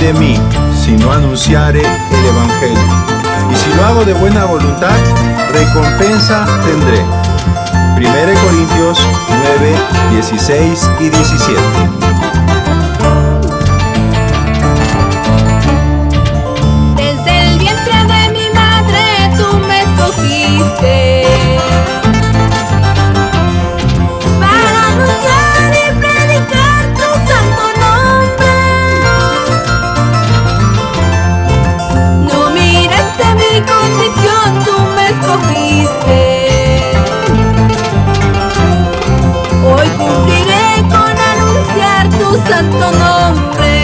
de mí si no anunciare el Evangelio? Y si lo hago de buena voluntad, recompensa tendré. 1 Corintios 9, 16 y 17. Santo nombre.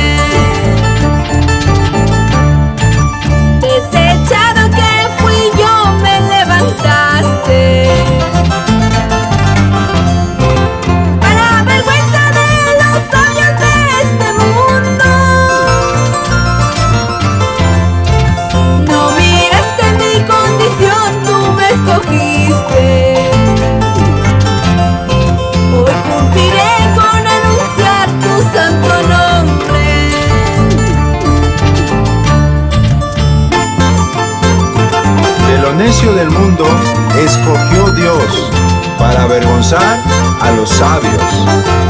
Desechado que fui yo, me levantaste. Para vergüenza de los sabios de este mundo. No miraste mi condición, tú me escogiste. Hoy cumpliré con anunciar tu santo nombre. De lo necio del mundo escogió Dios para avergonzar a los sabios.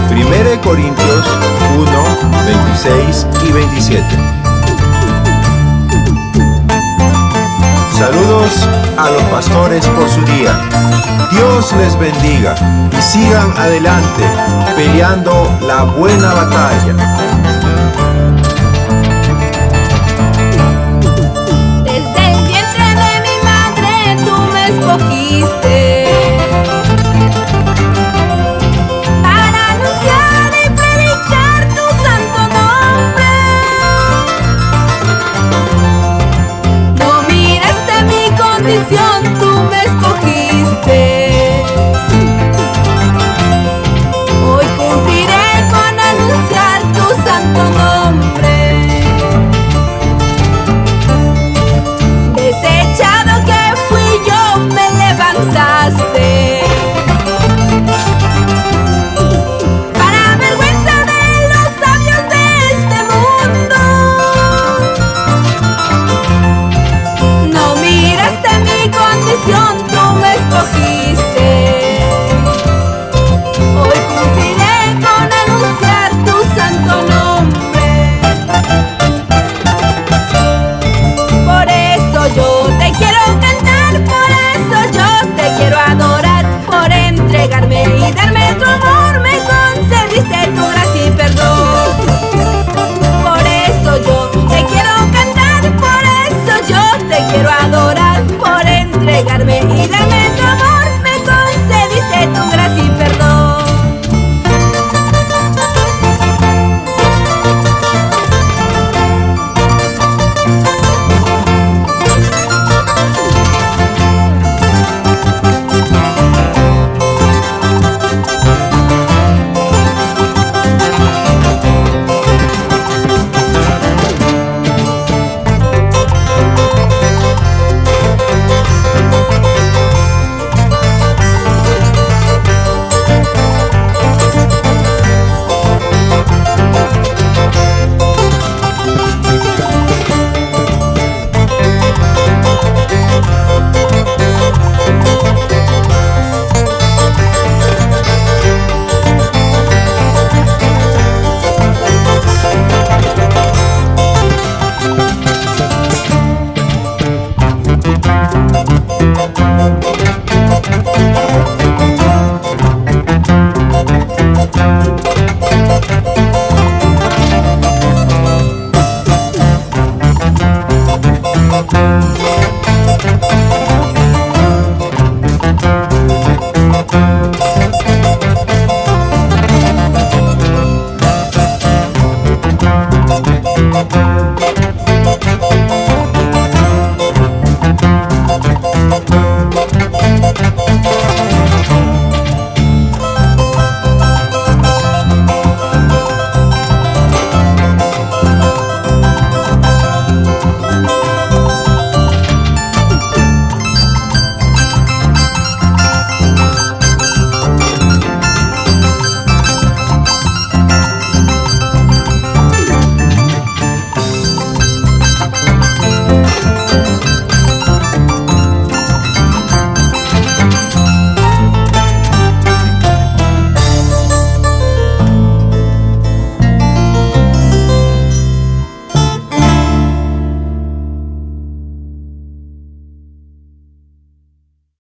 1 Corintios 1, 26 y 27. Saludos a los pastores por su día. Dios les bendiga y sigan adelante peleando la buena batalla.